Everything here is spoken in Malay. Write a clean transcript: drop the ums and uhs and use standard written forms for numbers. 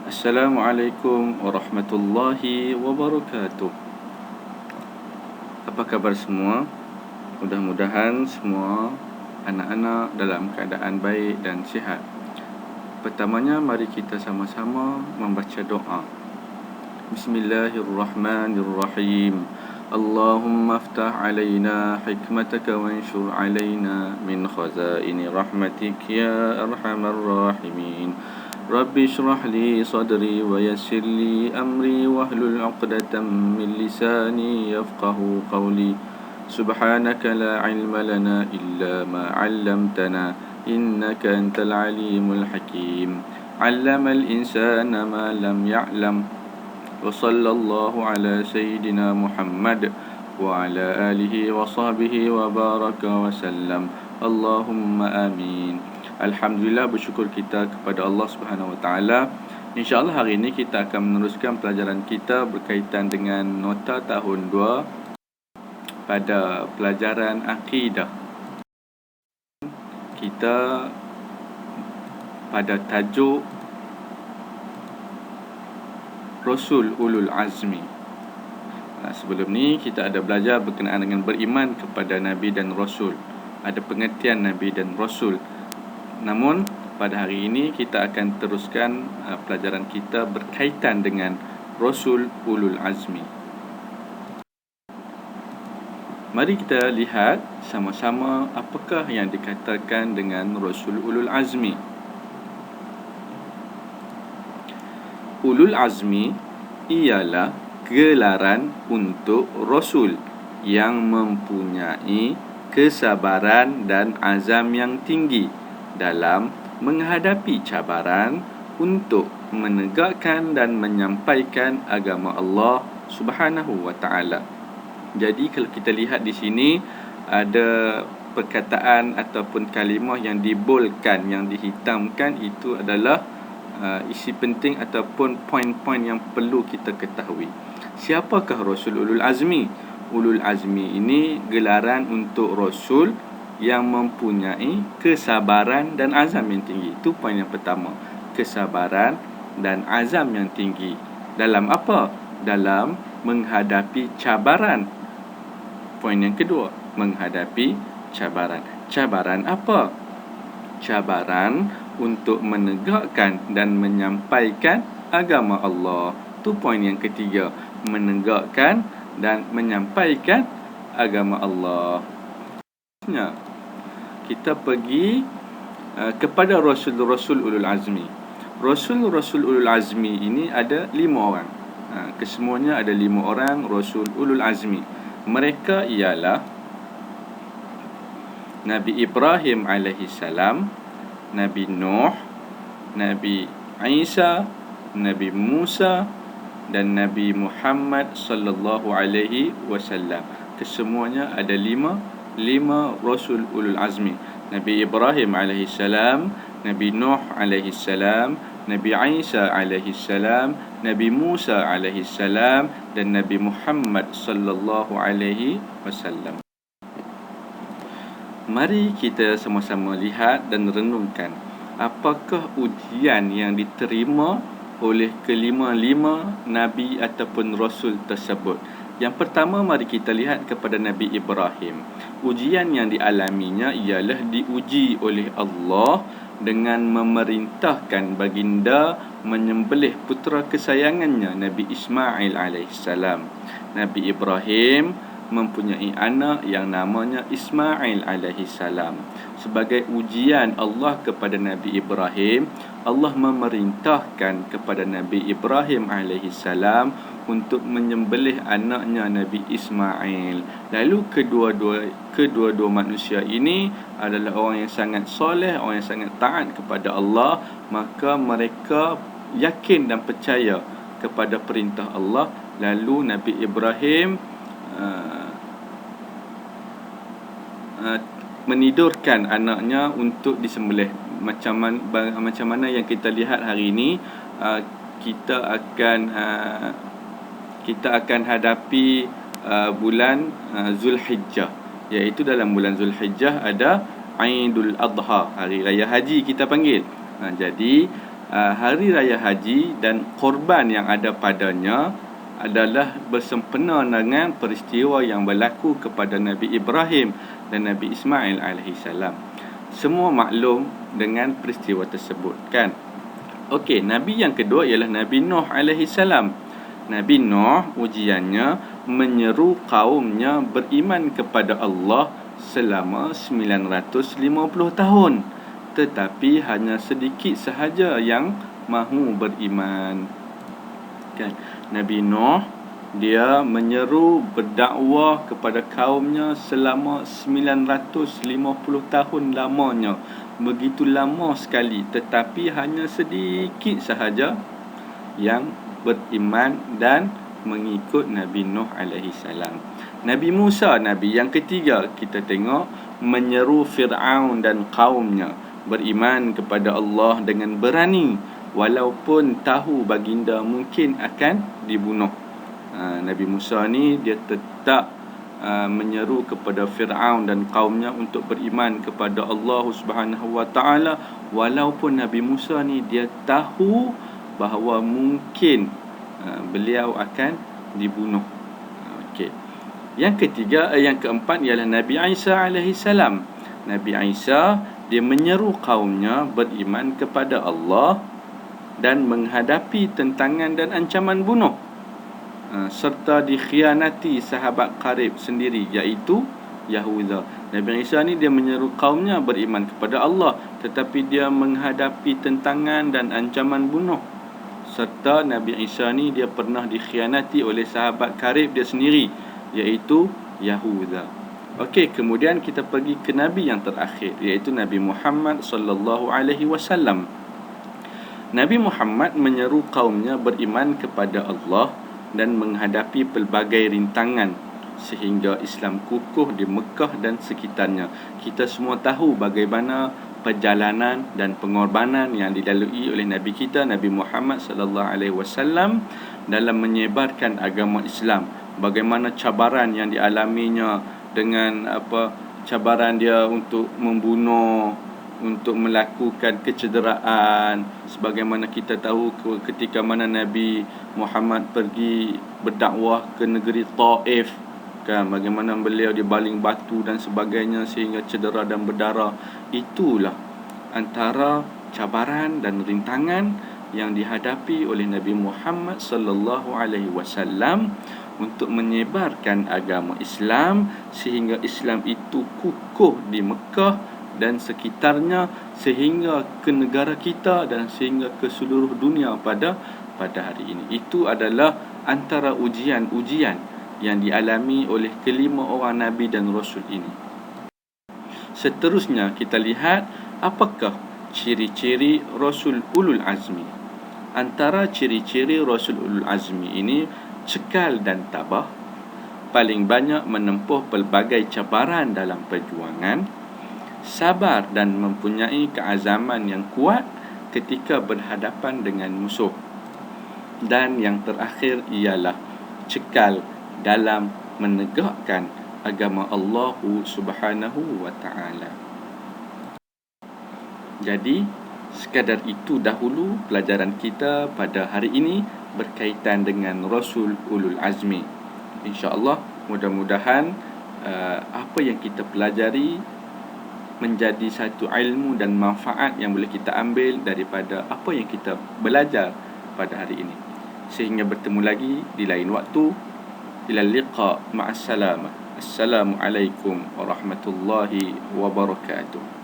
Assalamualaikum warahmatullahi wabarakatuh. Apa khabar semua? Mudah-mudahan semua anak-anak dalam keadaan baik dan sihat. Pertamanya, mari kita sama-sama membaca doa. Bismillahirrahmanirrahim. Allahumma aftah alaina hikmataka wanshur alaina min khazaini rahmatik ya arhamar rahimin. Rabbi shrah li sadri wa yassir li amri wahlul 'uqdatam min lisani yafqahu qawli. Subhanaka la ilma lana illa ma 'allamtana innaka antal alimul hakim. 'Allamal insana ma lam ya'lam. Wa sallallahu ala sayyidina Muhammad wa ala alihi wa sahbihi wa baraka wa sallam. Allahumma amin. Alhamdulillah, bersyukur kita kepada Allah Subhanahu Wa Taala. InsyaAllah hari ini kita akan meneruskan pelajaran kita berkaitan dengan nota tahun 2 pada pelajaran akidah. Kita pada tajuk Rasul Ulul Azmi. Sebelum ni kita ada belajar berkenaan dengan beriman kepada Nabi dan Rasul. Ada pengertian Nabi dan Rasul. Namun pada hari ini kita akan teruskan pelajaran kita berkaitan dengan Rasul Ulul Azmi. Mari kita lihat sama-sama apakah yang dikatakan dengan Rasul Ulul Azmi. Ulul Azmi ialah gelaran untuk Rasul yang mempunyai kesabaran dan azam yang tinggi dalam menghadapi cabaran untuk menegakkan dan menyampaikan agama Allah Subhanahu wa taala. Jadi kalau kita lihat di sini ada perkataan ataupun kalimah yang dibolkan, yang dihitamkan, itu adalah isi penting ataupun poin-poin yang perlu kita ketahui. Siapakah Rasul Ulul Azmi? Ulul Azmi ini gelaran untuk Rasul yang mempunyai kesabaran dan azam yang tinggi. Itu poin yang pertama. Kesabaran dan azam yang tinggi. Dalam apa? Dalam menghadapi cabaran. Poin yang kedua, menghadapi cabaran. Cabaran apa? Cabaran untuk menegakkan dan menyampaikan agama Allah. Itu poin yang ketiga. Menegakkan dan menyampaikan agama Allah. Kita pergi kepada Rasul-Rasul Ulul Azmi. Rasul-Rasul Ulul Azmi ini ada 5 orang. Kesemuanya ada 5 orang Rasul Ulul Azmi. Mereka ialah Nabi Ibrahim alaihissalam, Nabi Nuh, Nabi Isa, Nabi Musa dan Nabi Muhammad sallallahu alaihi wasallam. Kesemuanya ada 5 Rasul Ulul Azmi. Nabi Ibrahim alaihissalam, Nabi Nuh alaihissalam, Nabi Isa alaihissalam, Nabi Musa alaihissalam dan Nabi Muhammad sallallahu alaihi wasallam. Mari kita sama-sama lihat dan renungkan apakah ujian yang diterima oleh kelima-lima Nabi ataupun Rasul tersebut. Yang pertama, mari kita lihat kepada Nabi Ibrahim. Ujian yang dialaminya ialah diuji oleh Allah dengan memerintahkan baginda menyembelih putera kesayangannya, Nabi Ismail alaihissalam. Nabi Ibrahim mempunyai anak yang namanya Ismail alaihissalam. Sebagai ujian Allah kepada Nabi Ibrahim, Allah memerintahkan kepada Nabi Ibrahim alaihissalam untuk menyembelih anaknya Nabi Ismail. Lalu kedua-dua manusia ini adalah orang yang sangat soleh, orang yang sangat taat kepada Allah, maka mereka yakin dan percaya kepada perintah Allah. Lalu Nabi Ibrahim menidurkan anaknya untuk disembelih. Macam mana yang kita lihat hari ini, kita akan hadapi bulan Zulhijjah, iaitu dalam bulan Zulhijjah ada Aidul Adha, hari raya haji kita panggil. Jadi hari raya haji dan korban yang ada padanya adalah bersempena dengan peristiwa yang berlaku kepada Nabi Ibrahim dan Nabi Ismail alaihissalam. Semua maklum dengan peristiwa tersebut, kan? Okey, Nabi yang kedua ialah Nabi Nuh alaihissalam. Nabi Nuh ujiannya menyeru kaumnya beriman kepada Allah selama 950 tahun. Tetapi hanya sedikit sahaja yang mahu beriman. Kan? Nabi Nuh dia menyeru berdakwah kepada kaumnya selama 950 tahun lamanya. Begitu lama sekali, tetapi hanya sedikit sahaja yang beriman dan mengikut Nabi Nuh alaihi salam. Nabi Musa, Nabi yang ketiga, kita tengok menyeru Fir'aun dan kaumnya beriman kepada Allah dengan berani walaupun tahu baginda mungkin akan dibunuh. Nabi Musa ni dia tetap menyeru kepada Fir'aun dan kaumnya untuk beriman kepada Allah Subhanahu Wa Taala walaupun Nabi Musa ni dia tahu bahawa mungkin beliau akan dibunuh. Okey. Yang ketiga, yang keempat ialah Nabi Isa alaihi salam. Nabi Isa dia menyeru kaumnya beriman kepada Allah dan menghadapi tentangan dan ancaman bunuh, serta dikhianati sahabat karib sendiri iaitu Yahuda. Nabi Isa ni dia menyeru kaumnya beriman kepada Allah tetapi dia menghadapi tentangan dan ancaman bunuh, serta Nabi Isa ni dia pernah dikhianati oleh sahabat karib dia sendiri iaitu Yahuda. Okey, kemudian kita pergi ke Nabi yang terakhir iaitu Nabi Muhammad sallallahu alaihi wasallam. Nabi Muhammad menyeru kaumnya beriman kepada Allah dan menghadapi pelbagai rintangan sehingga Islam kukuh di Mekah dan sekitarnya. Kita semua tahu bagaimana perjalanan dan pengorbanan yang dilalui oleh Nabi kita Nabi Muhammad sallallahu alaihi wasallam dalam menyebarkan agama Islam. Bagaimana cabaran yang dialaminya dengan cabaran dia untuk membunuh, untuk melakukan kecederaan, sebagaimana kita tahu ketika mana Nabi Muhammad pergi berdakwah ke negeri Taif, kan, bagaimana beliau dibaling batu dan sebagainya sehingga cedera dan berdarah. Itulah antara cabaran dan rintangan yang dihadapi oleh Nabi Muhammad sallallahu alaihi wasallam untuk menyebarkan agama Islam sehingga Islam itu kukuh di Mekah dan sekitarnya sehingga ke negara kita dan sehingga ke seluruh dunia pada hari ini. Itu adalah antara ujian-ujian yang dialami oleh kelima orang Nabi dan Rasul ini. Seterusnya kita lihat apakah ciri-ciri Rasul Ulul Azmi. Antara ciri-ciri Rasul Ulul Azmi ini cekal dan tabah, paling banyak menempuh pelbagai cabaran dalam perjuangan, sabar dan mempunyai keazaman yang kuat ketika berhadapan dengan musuh. Dan yang terakhir ialah cekal dalam menegakkan agama Allah Subhanahu wa Ta'ala. Jadi, sekadar itu dahulu pelajaran kita pada hari ini berkaitan dengan Rasul Ulul Azmi. InsyaAllah, mudah-mudahan apa yang kita pelajari menjadi satu ilmu dan manfaat yang boleh kita ambil daripada apa yang kita belajar pada hari ini. Sehingga bertemu lagi di lain waktu. Ilal liqa ma'as salamah. Assalamualaikum warahmatullahi wabarakatuh.